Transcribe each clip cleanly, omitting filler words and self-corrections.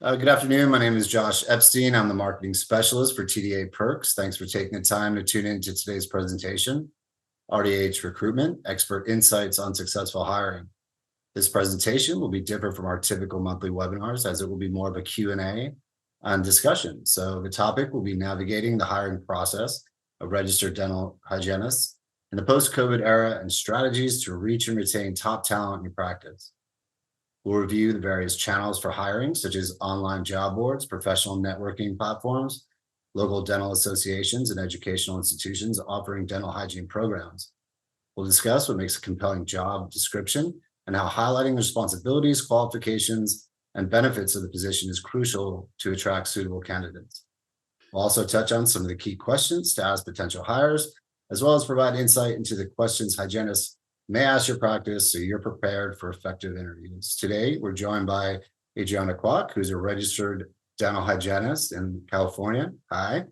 Good afternoon. My name is Josh Epstein. I'm the marketing specialist for tdaperks. Thanks for taking the time to tune into today's presentation, RDH Recruitment, Expert Insights on Successful Hiring. This presentation will be different from our typical monthly webinars as it will be more of a Q&A and discussion. So the topic will be navigating the hiring process of registered dental hygienists in the post-COVID era and strategies to reach and retain top talent in your practice. We'll review the various channels for hiring, such as online job boards, professional networking platforms, local dental associations, and educational institutions offering dental hygiene programs. We'll discuss what makes a compelling job description and how highlighting the responsibilities, qualifications, and benefits of the position is crucial to attract suitable candidates. We'll also touch on some of the key questions to ask potential hires, as well as provide insight into the questions hygienists may ask your practice so you're prepared for effective interviews. Today, we're joined by Adriana Kwock, who's a registered dental hygienist in California. Hi.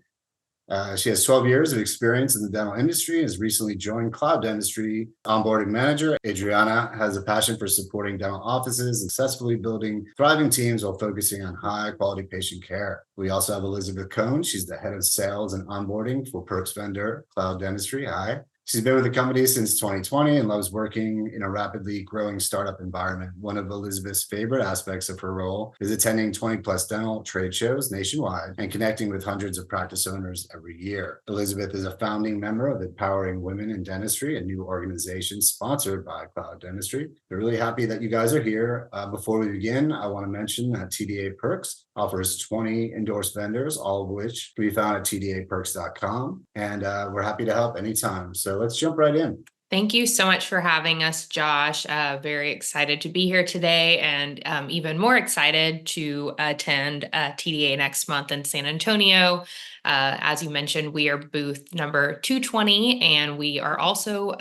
She has 12 years of experience in the dental industry and has recently joined Cloud Dentistry onboarding manager. Adriana has a passion for supporting dental offices and successfully building thriving teams while focusing on high quality patient care. We also have Elizabeth Kohn. She's the head of sales and onboarding for perks vendor Cloud Dentistry. Hi. She's been with the company since 2020 and loves working in a rapidly growing startup environment. One of Elizabeth's favorite aspects of her role is attending 20 plus dental trade shows nationwide and connecting with hundreds of practice owners every year. Elizabeth is a founding member of Empowering Women in Dentistry, a new organization sponsored by Cloud Dentistry. We're really happy that you guys are here. Before we begin, I want to mention that tdaperks offers 20 endorsed vendors, all of which can be found at tdaperks.com. And we're happy to help anytime. So let's jump right in. Thank you so much for having us, Josh. Very excited to be here today and even more excited to attend TDA next month in San Antonio. As you mentioned, we are booth number 220, and we are also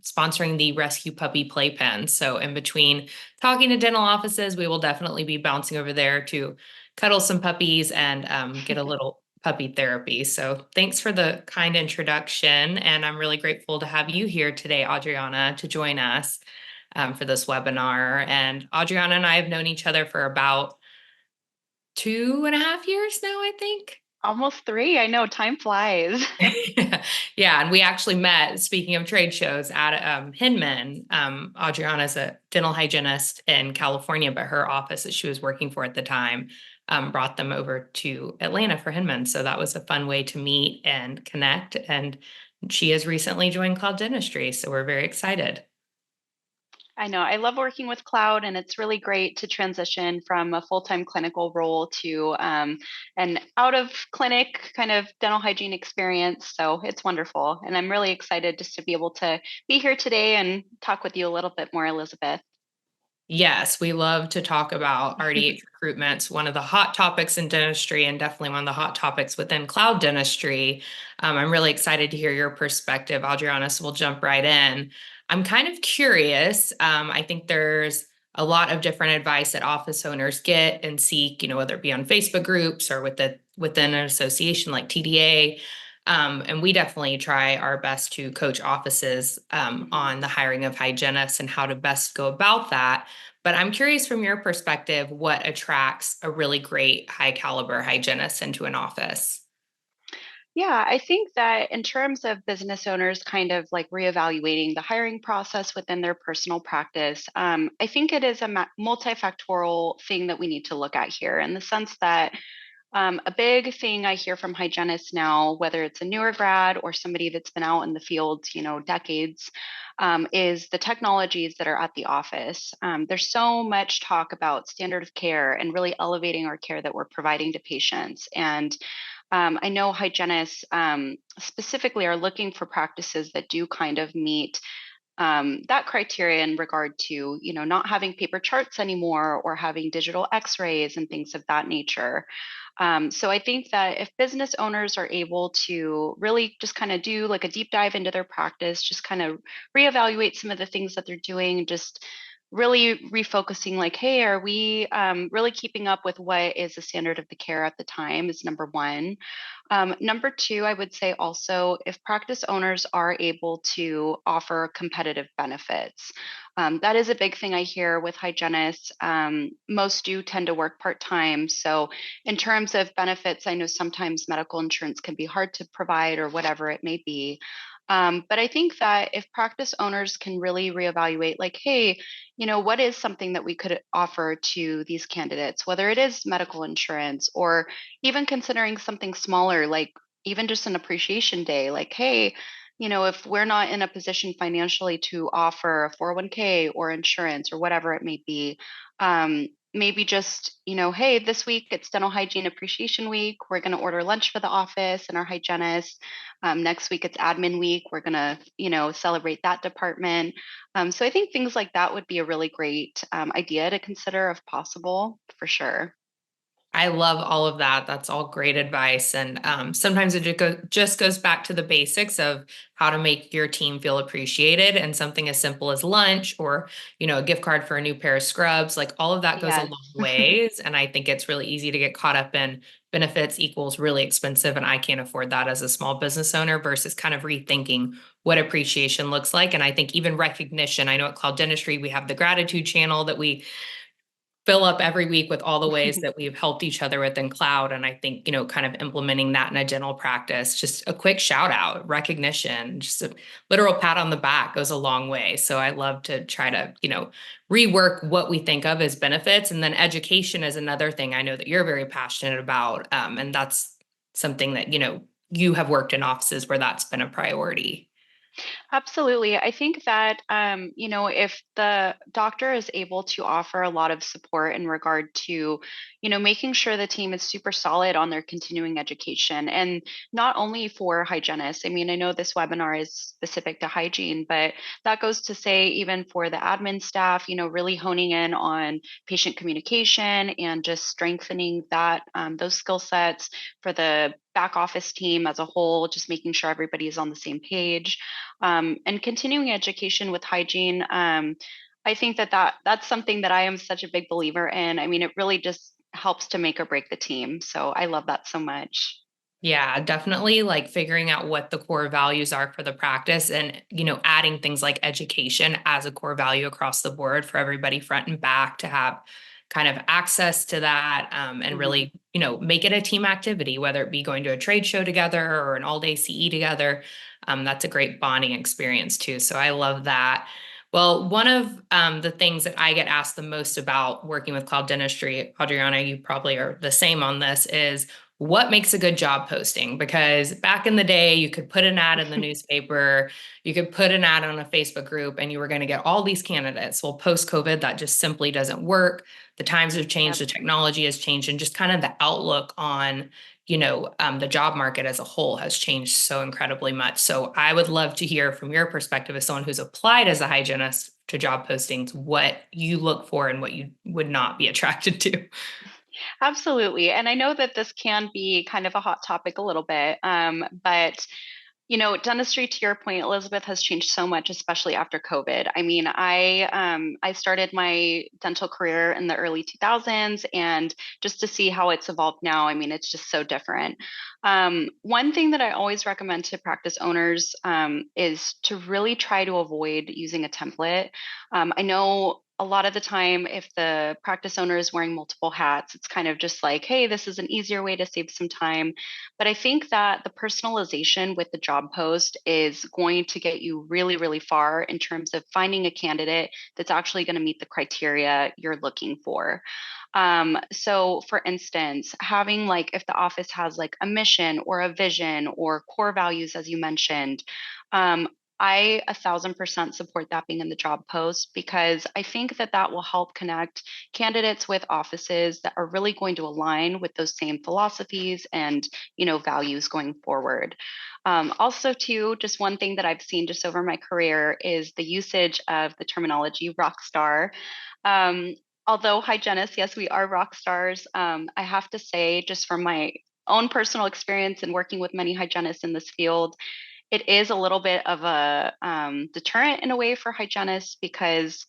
sponsoring the Rescue Puppy Playpen. So in between talking to dental offices, we will definitely be bouncing over there to cuddle some puppies and get a little puppy therapy. So thanks for the kind introduction. And I'm really grateful to have you here today, Adriana, to join us for this webinar. And Adriana and I have known each other for about 2.5 years now, I think. Almost 3. I know, time flies. Yeah, and we actually met, speaking of trade shows, at Hinman. Adriana's a dental hygienist in California, but her office that she was working for at the time brought them over to Atlanta for Hinman. So that was a fun way to meet and connect. And she has recently joined Cloud Dentistry, so we're very excited. I know. I love working with Cloud, and it's really great to transition from a full-time clinical role to an out-of-clinic kind of dental hygiene experience. So it's wonderful. And I'm really excited just to be able to be here today and talk with you a little bit more, Elizabeth. Yes, we love to talk about RDH recruitments, one of the hot topics in dentistry and definitely one of the hot topics within cloud dentistry. I'm really excited to hear your perspective, Adriana, so we'll jump right in. I'm kind of curious. I think there's a lot of different advice that office owners get and seek, whether it be on Facebook groups or within an association like TDA. And we definitely try our best to coach offices on the hiring of hygienists and how to best go about that. But I'm curious from your perspective, what attracts a really great high caliber hygienist into an office? Yeah, I think that in terms of business owners kind of like reevaluating the hiring process within their personal practice, I think it is a multifactorial thing that we need to look at here in the sense that a big thing I hear from hygienists now, whether it's a newer grad or somebody that's been out in the field, decades, is the technologies that are at the office. There's so much talk about standard of care and really elevating our care that we're providing to patients. And I know hygienists specifically are looking for practices that do kind of meet that criteria in regard to, not having paper charts anymore or having digital x-rays and things of that nature. So I think that if business owners are able to really just kind of do like a deep dive into their practice, just kind of reevaluate some of the things that they're doing, just really refocusing like, hey, are we really keeping up with what is the standard of the care at the time is number one. Number two, I would say also if practice owners are able to offer competitive benefits. That is a big thing I hear with hygienists. Most do tend to work part-time. So in terms of benefits, I know sometimes medical insurance can be hard to provide or whatever it may be. But I think that if practice owners can really reevaluate, like, hey, what is something that we could offer to these candidates, whether it is medical insurance or even considering something smaller, like even just an appreciation day, like, hey, if we're not in a position financially to offer a 401k or insurance or whatever it may be, maybe just, hey, this week it's dental hygiene appreciation week. We're going to order lunch for the office and our hygienist. Next week it's admin week. We're going to, celebrate that department. So I think things like that would be a really great idea to consider if possible, for sure. I love all of that. That's all great advice. And sometimes it just goes back to the basics of how to make your team feel appreciated. And something as simple as lunch or, a gift card for a new pair of scrubs, like all of that goes a Yes. long ways. And I think it's really easy to get caught up in benefits equals really expensive. And I can't afford that as a small business owner versus kind of rethinking what appreciation looks like. And I think even recognition, I know at Cloud Dentistry, we have the gratitude channel that we fill up every week with all the ways that we've helped each other within cloud. And I think, kind of implementing that in a dental practice, just a quick shout out, recognition, just a literal pat on the back goes a long way. So I love to try to, rework what we think of as benefits. And then education is another thing I know that you're very passionate about. And that's something that, you have worked in offices where that's been a priority. Absolutely. I think that, if the doctor is able to offer a lot of support in regard to, making sure the team is super solid on their continuing education and not only for hygienists. I mean, I know this webinar is specific to hygiene, but that goes to say even for the admin staff, really honing in on patient communication and just strengthening that those skill sets for the back office team as a whole, just making sure everybody is on the same page and continuing education with hygiene. I think that's something that I am such a big believer in. I mean, it really just helps to make or break the team. So I love that so much. Yeah, definitely like figuring out what the core values are for the practice and, adding things like education as a core value across the board for everybody front and back to have kind of access to that and Mhm. really, make it a team activity, whether it be going to a trade show together or an all day CE together. That's a great bonding experience too. So I love that. Well, one of the things that I get asked the most about working with cloud dentistry, Adriana, you probably are the same on this, is what makes a good job posting? Because back in the day, you could put an ad in the newspaper, you could put an ad on a Facebook group, and you were going to get all these candidates. Well, post COVID, that just simply doesn't work. The times have changed, Yep. the technology has changed, and just kind of the outlook on, the job market as a whole has changed so incredibly much. So I would love to hear from your perspective as someone who's applied as a hygienist to job postings, what you look for and what you would not be attracted to. Absolutely. And I know that this can be kind of a hot topic a little bit, but dentistry, to your point, Elizabeth, has changed so much, especially after COVID. I mean, I started my dental career in the early 2000s, and just to see how it's evolved now, I mean, it's just so different. One thing that I always recommend to practice owners is to really try to avoid using a template. I know a lot of the time, if the practice owner is wearing multiple hats, it's kind of just like, hey, this is an easier way to save some time. But I think that the personalization with the job post is going to get you really, really far in terms of finding a candidate that's actually going to meet the criteria you're looking for. So for instance, having like if the office has like a mission or a vision or core values, as you mentioned, um, I 1,000% support that being in the job post because I think that that will help connect candidates with offices that are really going to align with those same philosophies and values going forward. Also, too, just one thing that I've seen just over my career is the usage of the terminology rock star. Um, Although hygienists, yes, we are rock stars. I have to say, just from my own personal experience and working with many hygienists in this field, it is a little bit of a deterrent in a way for hygienists because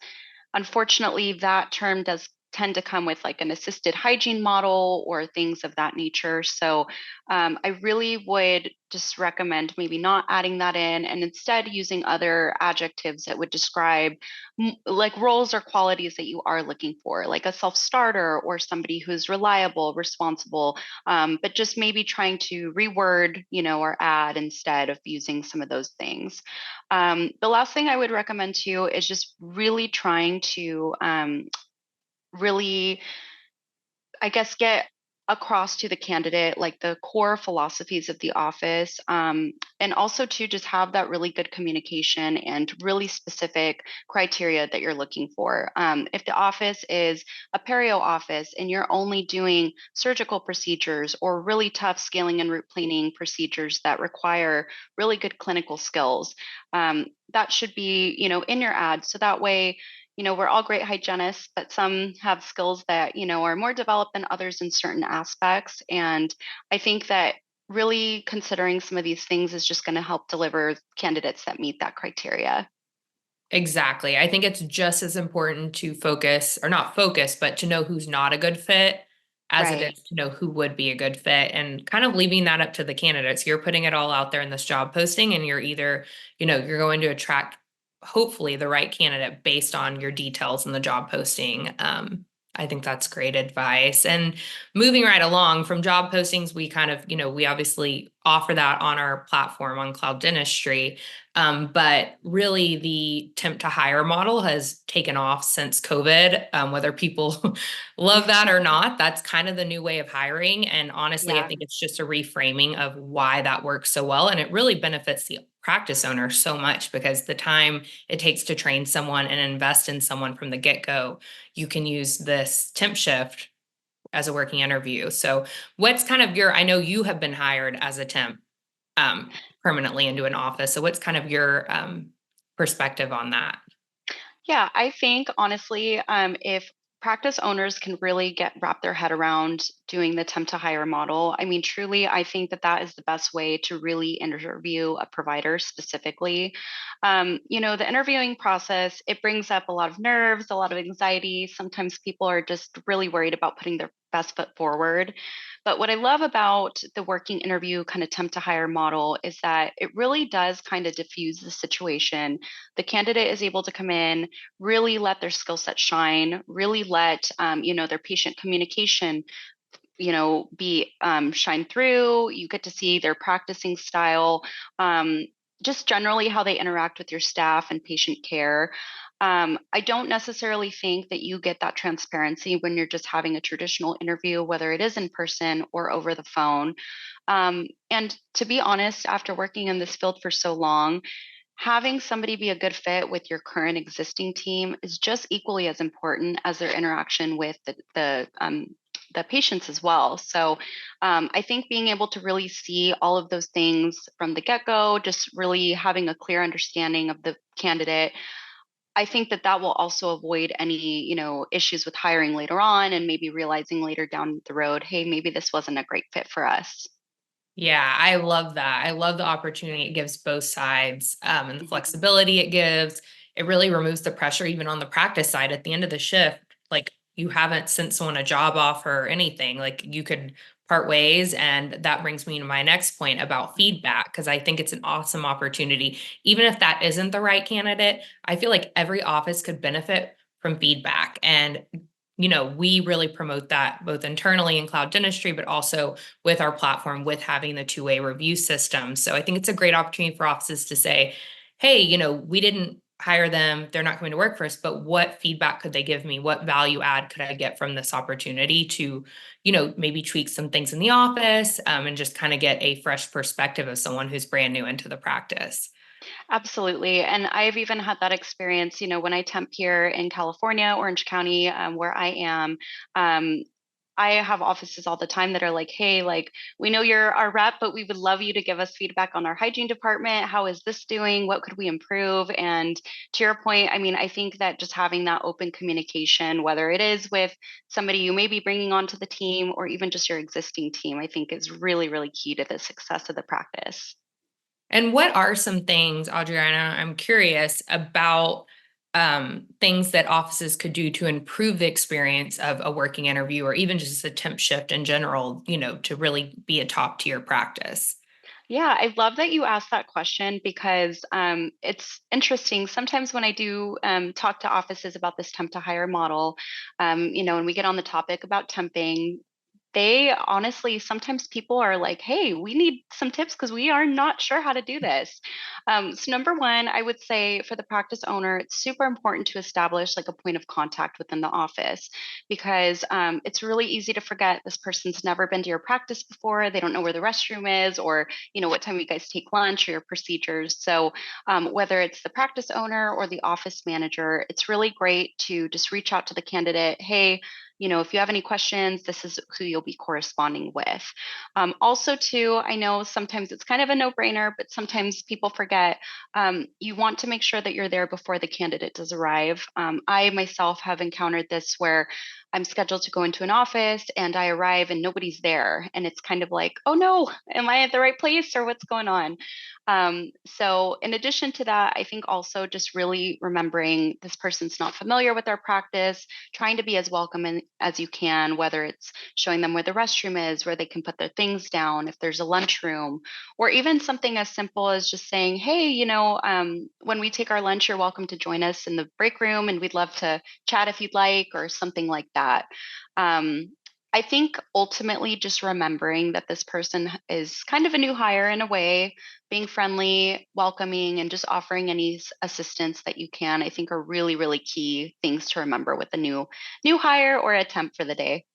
Unfortunately, that term does tend to come with like an assisted hygiene model or things of that nature. So I really would just recommend maybe not adding that in and instead using other adjectives that would describe like roles or qualities that you are looking for, like a self-starter or somebody who's reliable, responsible, but just maybe trying to reword, or add instead of using some of those things. The last thing I would recommend too is just really trying to really, I guess, get across to the candidate like the core philosophies of the office, and also to just have that really good communication and really specific criteria that you're looking for. If the office is a perio office and you're only doing surgical procedures or really tough scaling and root planing procedures that require really good clinical skills, that should be, in your ad. So that way, we're all great hygienists, but some have skills that, are more developed than others in certain aspects. And I think that really considering some of these things is just going to help deliver candidates that meet that criteria. Exactly. I think it's just as important to focus, or not focus, but to know who's not a good fit as it Right. is to know who would be a good fit, and kind of leaving that up to the candidates. You're putting it all out there in this job posting, and you're either, you're going to attract hopefully the right candidate based on your details in the job posting. I think that's great advice. And moving right along from job postings, we kind of, we obviously offer that on our platform on Cloud Dentistry. But really, the temp to hire model has taken off since COVID. Whether people love that or not, that's kind of the new way of hiring. And honestly, I Yeah. think it's just a reframing of why that works so well. And it really benefits the practice owner so much, because the time it takes to train someone and invest in someone from the get-go, you can use this temp shift as a working interview. So what's kind of I know you have been hired as a temp um, permanently into an office. So what's kind of your perspective on that? Yeah, I think honestly, if practice owners can really wrap their head around doing the temp to hire model, I mean, truly, I think that that is the best way to really interview a provider specifically. The interviewing process, it brings up a lot of nerves, a lot of anxiety. Sometimes people are just really worried about putting their best foot forward. But what I love about the working interview kind of temp to hire model is that it really does kind of diffuse the situation. The candidate is able to come in, really let their skill set shine, really let their patient communication be shine through. You get to see their practicing style, just generally how they interact with your staff and patient care. I don't necessarily think that you get that transparency when you're just having a traditional interview, whether it is in person or over the phone. And to be honest, after working in this field for so long, having somebody be a good fit with your current existing team is just equally as important as their interaction with the patients as well. So I think being able to really see all of those things from the get-go, just really having a clear understanding of the candidate, I think that that will also avoid any, issues with hiring later on and maybe realizing later down the road, hey, maybe this wasn't a great fit for us. Yeah, I love that. I love the opportunity it gives both sides, and the Mhm. flexibility it gives. It really removes the pressure, even on the practice side. At the end of the shift, like, you haven't sent someone a job offer or anything. Like, you could part ways, and that brings me to my next point about feedback, because I think it's an awesome opportunity. Even if that isn't the right candidate, I feel like every office could benefit from feedback. And we really promote that both internally in Cloud Dentistry, but also with our platform, with having the two-way review system. So I think it's a great opportunity for offices to say, hey, we didn't hire them, they're not coming to work for us, but what feedback could they give me? What value add could I get from this opportunity to, maybe tweak some things in the office, and just kind of get a fresh perspective of someone who's brand new into the practice. Absolutely. And I've even had that experience, when I temp here in California, Orange County, where I am. Um, I have offices all the time that are like, hey, like, we know you're our rep, but we would love you to give us feedback on our hygiene department. How is this doing? What could we improve? And to your point, I mean, I think that just having that open communication, whether it is with somebody you may be bringing onto the team or even just your existing team, I think is really, really key to the success of the practice. And what are some things, Adriana, I'm curious about things that offices could do to improve the experience of a working interview or even just a temp shift in general, to really be a top tier practice? Yeah, I love that you asked that question because it's interesting. Sometimes when I do talk to offices about this temp to hire model, and we get on the topic about temping, they honestly, sometimes people are like, hey, we need some tips because we are not sure how to do this. So, number one, I would say for the practice owner, it's super important to establish like a point of contact within the office because it's really easy to forget this person's never been to your practice before. They don't know where the restroom is or, what time you guys take lunch or your procedures. So, whether it's the practice owner or the office manager, it's really great to just reach out to the candidate. Hey, if you have any questions, this is who you'll be corresponding with. Also, too, I know sometimes it's kind of a no-brainer, but sometimes people forget you want to make sure that you're there before the candidate does arrive. I myself have encountered this where I'm scheduled to go into an office and I arrive and nobody's there. And it's kind of like, oh no, am I at the right place or what's going on? So, in addition to that, I think also just really remembering this person's not familiar with our practice, trying to be as welcoming as you can, whether it's showing them where the restroom is, where they can put their things down, if there's a lunchroom, or even something as simple as just saying, hey, when we take our lunch, you're welcome to join us in the break room and we'd love to chat if you'd like, or something like that. Um, I think ultimately just remembering that this person is kind of a new hire in a way, being friendly, welcoming, and just offering any assistance that you can, I think are really, really key things to remember with a new hire or attempt for the day.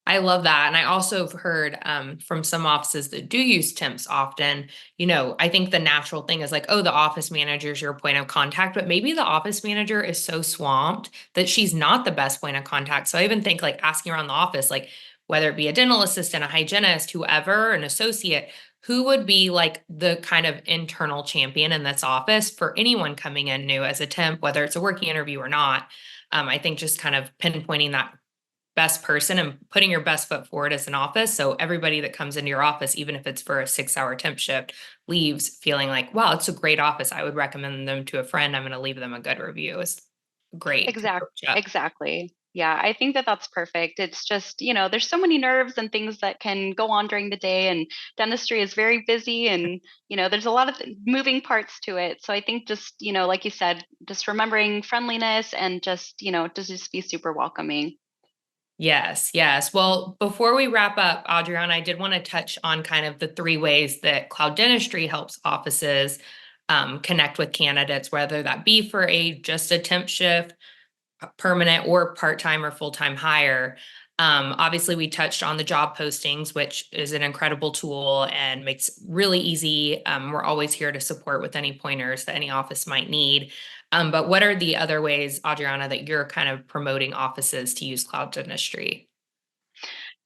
I love that. And I also have heard from some offices that do use temps often, I think the natural thing is like, oh, the office manager is your point of contact, but maybe the office manager is so swamped that she's not the best point of contact. So I even think like asking around the office, like whether it be a dental assistant, a hygienist, whoever, an associate, who would be like the kind of internal champion in this office for anyone coming in new as a temp, whether it's a working interview or not. I think just kind of pinpointing that best person and putting your best foot forward as an office. So everybody that comes into your office, even if it's for a 6-hour temp shift, leaves feeling like, wow, it's a great office. I would recommend them to a friend. I'm going to leave them a good review. It's great to approach up. Exactly. Yeah, I think that that's perfect. It's just, there's so many nerves and things that can go on during the day, and dentistry is very busy, and, there's a lot of moving parts to it. So I think just, like you said, just remembering friendliness and just, to just be super welcoming. Yes, yes. Well, before we wrap up, Adriana, I did want to touch on kind of the 3 ways that cloud dentistry helps offices connect with candidates, whether that be for just a temp shift, permanent or part-time or full-time hire. Obviously, we touched on the job postings, which is an incredible tool and makes really easy. We're always here to support with any pointers that any office might need. But what are the other ways, Adriana, that you're kind of promoting offices to use cloud dentistry?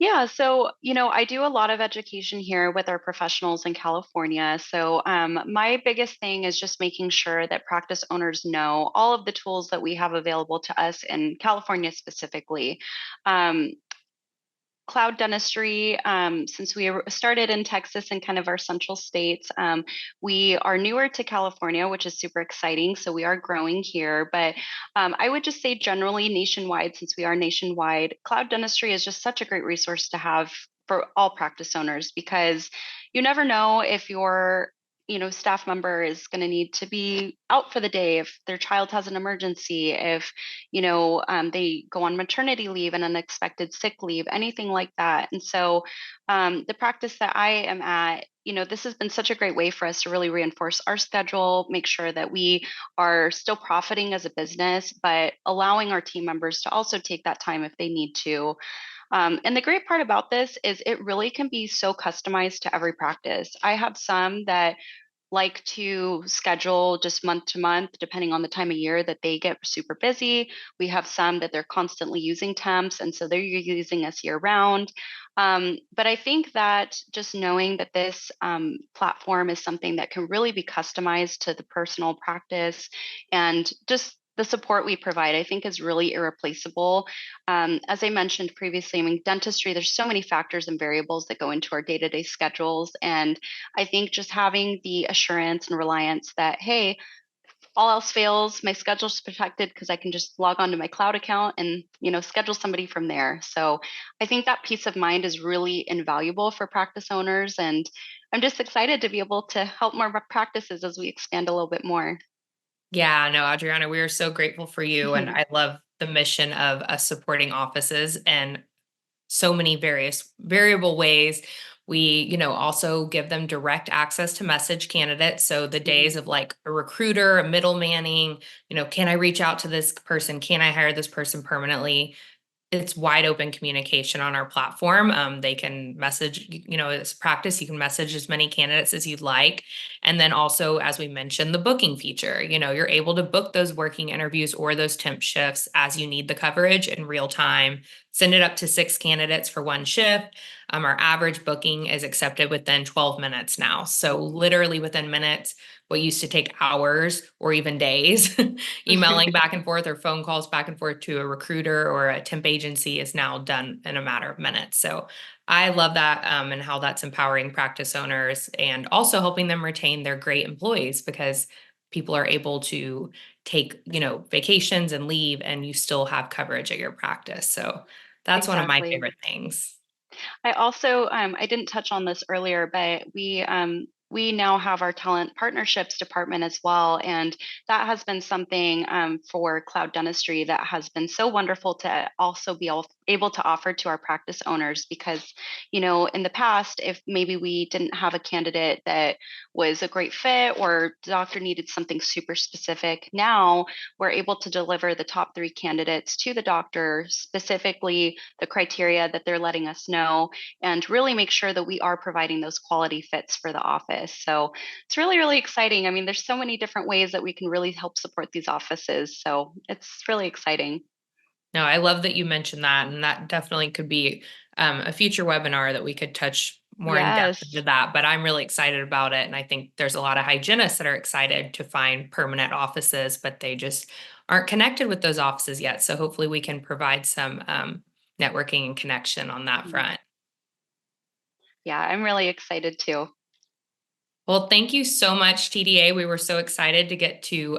Yeah, so I do a lot of education here with our professionals in California. So my biggest thing is just making sure that practice owners know all of the tools that we have available to us in California specifically. Um, Cloud dentistry, since we started in Texas and kind of our central states, we are newer to California, which is super exciting. So we are growing here. But I would just say generally nationwide, since we are nationwide, cloud dentistry is just such a great resource to have for all practice owners because you never know if your staff member is going to need to be out for the day, if their child has an emergency, if they go on maternity leave and unexpected sick leave, anything like that. And so the practice that I am at, this has been such a great way for us to really reinforce our schedule, make sure that we are still profiting as a business, but allowing our team members to also take that time if they need to. And the great part about this is it really can be so customized to every practice. I have some that like to schedule just month to month, depending on the time of year that they get super busy. We have some that they're constantly using temps, and so they're using us year round. But I think that just knowing that this platform is something that can really be customized to the personal practice and just the support we provide, I think is really irreplaceable. As I mentioned previously, I mean, dentistry, there's so many factors and variables that go into our day to day schedules. And I think just having the assurance and reliance that, hey, all else fails, my schedule's protected because I can just log on to my cloud account and, schedule somebody from there. So I think that peace of mind is really invaluable for practice owners. And I'm just excited to be able to help more practices as we expand a little bit more. Yeah, no, Adriana, we are so grateful for you. And I love the mission of us supporting offices and so many various variable ways. We, also give them direct access to message candidates. So the days of like a recruiter, a middlemanning, can I reach out to this person? Can I hire this person permanently? It's wide open communication on our platform. They can message, as practice, you can message as many candidates as you'd like. And then also, as we mentioned, the booking feature, you're able to book those working interviews or those temp shifts as you need the coverage in real time. Send it up to 6 candidates for one shift. Our average booking is accepted within 12 minutes now. So literally within minutes, what used to take hours or even days, emailing back and forth or phone calls back and forth to a recruiter or a temp agency is now done in a matter of minutes. So I love that, and how that's empowering practice owners and also helping them retain their great employees, because people are able to take, vacations and leave, and you still have coverage at your practice. So that's one of my Exactly. favorite things. I also, I didn't touch on this earlier, but we now have our talent partnerships department as well, and that has been something for cloud dentistry that has been so wonderful to also be able to offer to our practice owners. Because in the past, if maybe we didn't have a candidate that was a great fit or the doctor needed something super specific, now we're able to deliver the top 3 candidates to the doctor, specifically the criteria that they're letting us know, and really make sure that we are providing those quality fits for the office. So it's really, really exciting. I mean, there's so many different ways that we can really help support these offices. So it's really exciting. No, I love that you mentioned that, and that definitely could be a future webinar that we could touch more in depth into Yes. that. But I'm really excited about it, and I think there's a lot of hygienists that are excited to find permanent offices, but they just aren't connected with those offices yet. So hopefully, we can provide some networking and connection on that Mhm. front. Yeah, I'm really excited too. Well, thank you so much, TDA. We were so excited to get to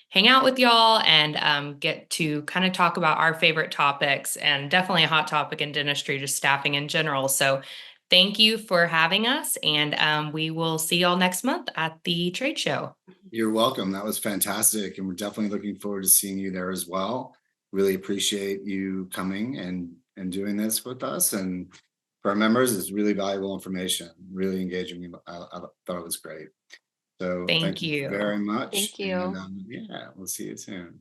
hang out with y'all and get to kind of talk about our favorite topics, and definitely a hot topic in dentistry, just staffing in general. So thank you for having us, and we will see y'all next month at the trade show. You're welcome. That was fantastic. And we're definitely looking forward to seeing you there as well. Really appreciate you coming and doing this with us. And for our members, it's really valuable information, really engaging. I thought it was great. So Thank thank you you. very much. Thank And you. yeah, we'll see you soon.